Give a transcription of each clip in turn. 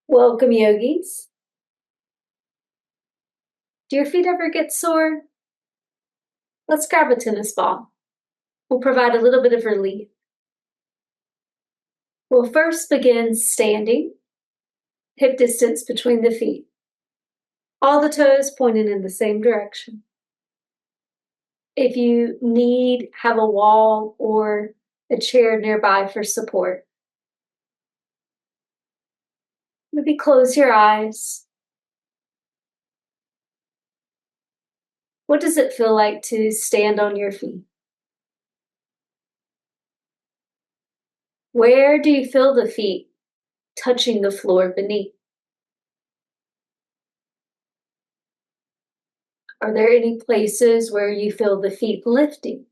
Welcome, yogis. Do your feet ever get sore? Let's grab a tennis ball. We'll provide a little bit of relief. We'll first begin standing, hip distance between the feet. All the toes pointing in the same direction. If you need, have a wall or a chair nearby for support. Maybe close your eyes. What does it feel like to stand on your feet? Where do you feel the feet touching the floor beneath? Are there any places where you feel the feet lifting,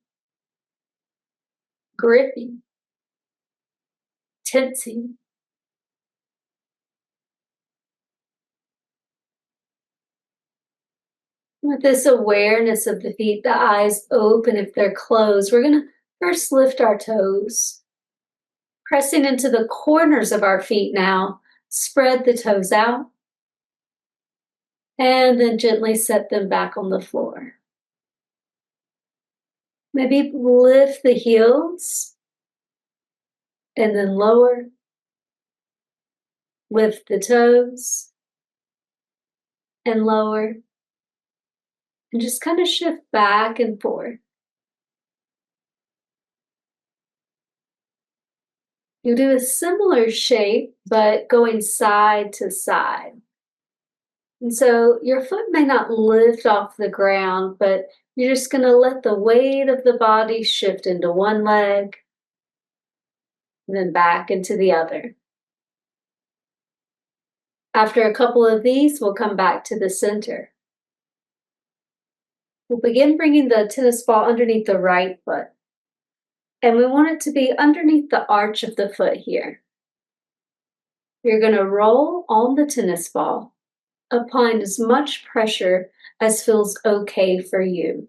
gripping, tensing? With this awareness of the feet, the eyes open if they're closed, we're going to first lift our toes, pressing into the corners of our feet now. Spread the toes out, and then gently set them back on the floor. Maybe lift the heels, and then lower. Lift the toes, and lower. And just kind of shift back and forth. You do a similar shape, but going side to side. And so your foot may not lift off the ground, but you're just going to let the weight of the body shift into one leg, and then back into the other. After a couple of these, we'll come back to the center. We'll begin bringing the tennis ball underneath the right foot. And we want it to be underneath the arch of the foot here. You're going to roll on the tennis ball, applying as much pressure as feels okay for you.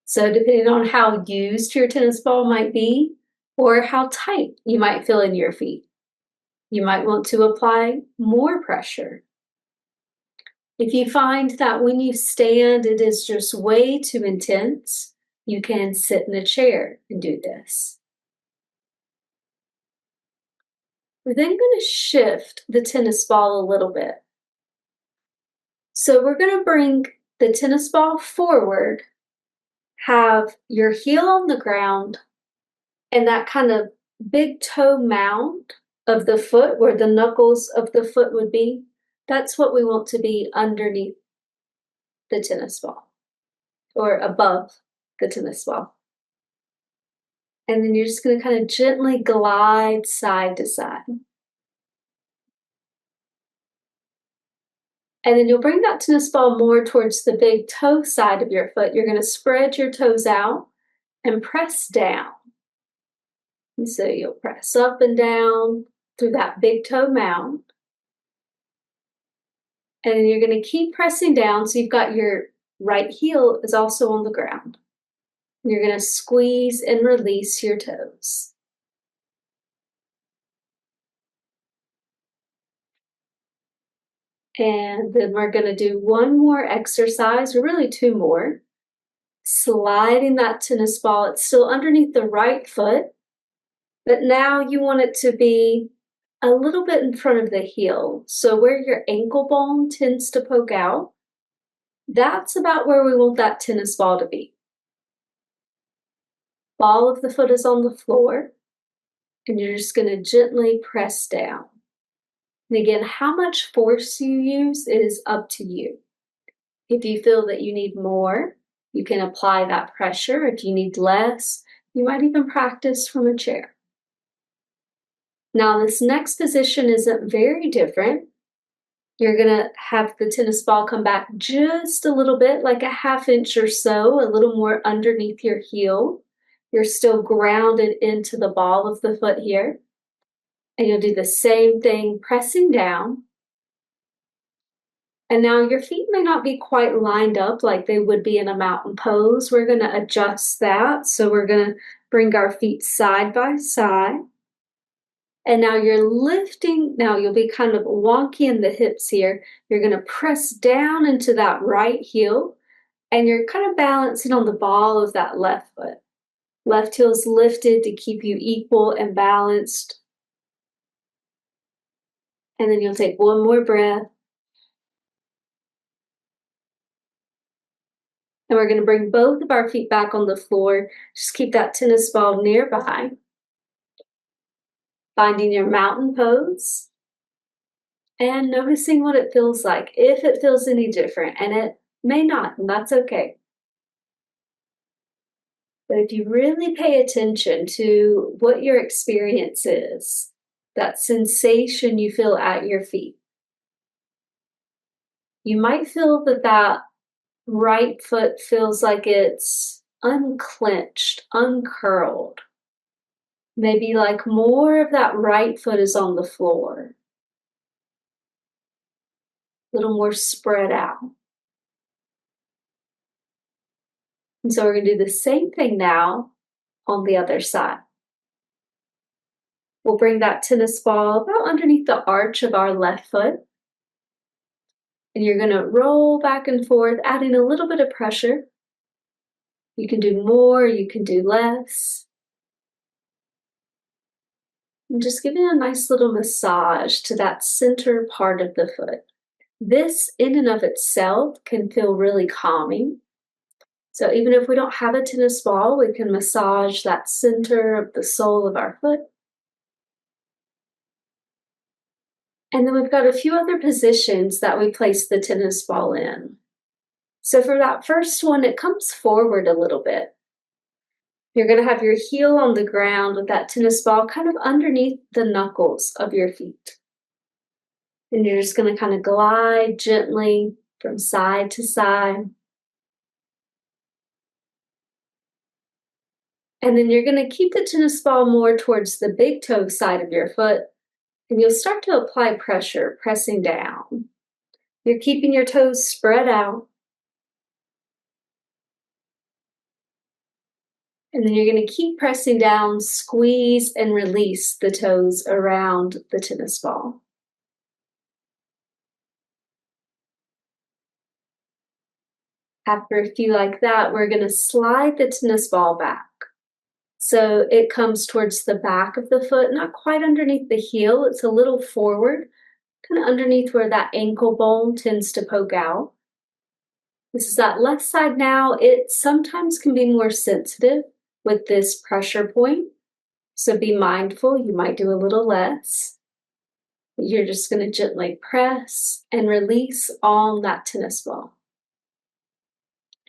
So depending on how used your tennis ball might be, or how tight you might feel in your feet, you might want to apply more pressure. If you find that when you stand it is just way too intense, you can sit in a chair and do this. We're then going to shift the tennis ball a little bit. So we're going to bring the tennis ball forward, have your heel on the ground, and that kind of big toe mound of the foot where the knuckles of the foot would be, that's what we want to be underneath the tennis ball or above the tennis ball. And then you're just going to kind of gently glide side to side. And then you'll bring that tennis ball more towards the big toe side of your foot. You're going to spread your toes out and press down. And so you'll press up and down through that big toe mound. And then you're going to keep pressing down so you've got your right heel is also on the ground. You're going to squeeze and release your toes. And then we're going to do one more exercise, or really two more. Sliding that tennis ball, it's still underneath the right foot, but now you want it to be a little bit in front of the heel. So where your ankle bone tends to poke out, that's about where we want that tennis ball to be. Ball of the foot is on the floor, and you're just going to gently press down. And again, how much force you use is up to you. If you feel that you need more, you can apply that pressure. If you need less, you might even practice from a chair. Now, this next position isn't very different. You're going to have the tennis ball come back just a little bit, like a ½ inch or so, a little more underneath your heel. You're still grounded into the ball of the foot here. And you'll do the same thing, pressing down. And now your feet may not be quite lined up like they would be in a mountain pose. We're going to adjust that. So we're going to bring our feet side by side. And now you're lifting. Now you'll be kind of wonky in the hips here. You're going to press down into that right heel, and you're kind of balancing on the ball of that left foot. Left heel's lifted to keep you equal and balanced. And then you'll take one more breath. And we're going to bring both of our feet back on the floor. Just keep that tennis ball nearby. Finding your mountain pose. And noticing what it feels like, if it feels any different. And it may not, and that's okay. But if you really pay attention to what your experience is, that sensation you feel at your feet, you might feel that that right foot feels like it's unclenched, uncurled. Maybe like more of that right foot is on the floor. A little more spread out. And so we're going to do the same thing now on the other side. We'll bring that tennis ball about underneath the arch of our left foot. And you're going to roll back and forth, adding a little bit of pressure. You can do more, you can do less. And just giving a nice little massage to that center part of the foot. This, in and of itself, can feel really calming. So even if we don't have a tennis ball, we can massage that center of the sole of our foot. And then we've got a few other positions that we place the tennis ball in. So for that first one, it comes forward a little bit. You're going to have your heel on the ground with that tennis ball kind of underneath the knuckles of your feet. And you're just going to kind of glide gently from side to side. And then you're going to keep the tennis ball more towards the big toe side of your foot. And you'll start to apply pressure, pressing down. You're keeping your toes spread out. And then you're going to keep pressing down, squeeze and release the toes around the tennis ball. After a few like that, we're going to slide the tennis ball back. So it comes towards the back of the foot, not quite underneath the heel. It's a little forward, kind of underneath where that ankle bone tends to poke out. This is that left side now. It sometimes can be more sensitive with this pressure point. So be mindful, you might do a little less. You're just going to gently press and release on that tennis ball.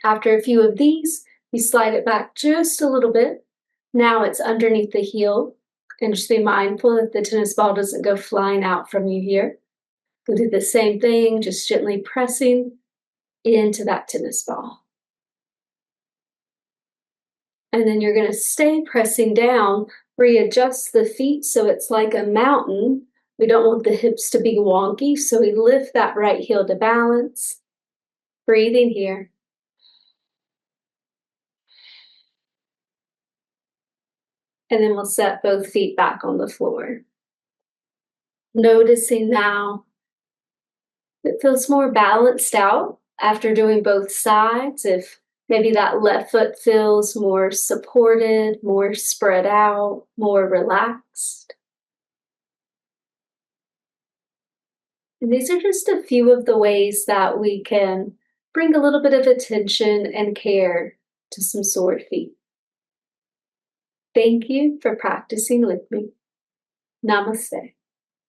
After a few of these, you slide it back just a little bit. Now it's underneath the heel, and just be mindful that the tennis ball doesn't go flying out from you here. We'll do the same thing, just gently pressing into that tennis ball. And then you're going to stay pressing down, readjust the feet so it's like a mountain. We don't want the hips to be wonky, so we lift that right heel to balance. Breathing here. And then we'll set both feet back on the floor. Noticing now it feels more balanced out after doing both sides. If maybe that left foot feels more supported, more spread out, more relaxed. And these are just a few of the ways that we can bring a little bit of attention and care to some sore feet. Thank you for practicing with me. Namaste.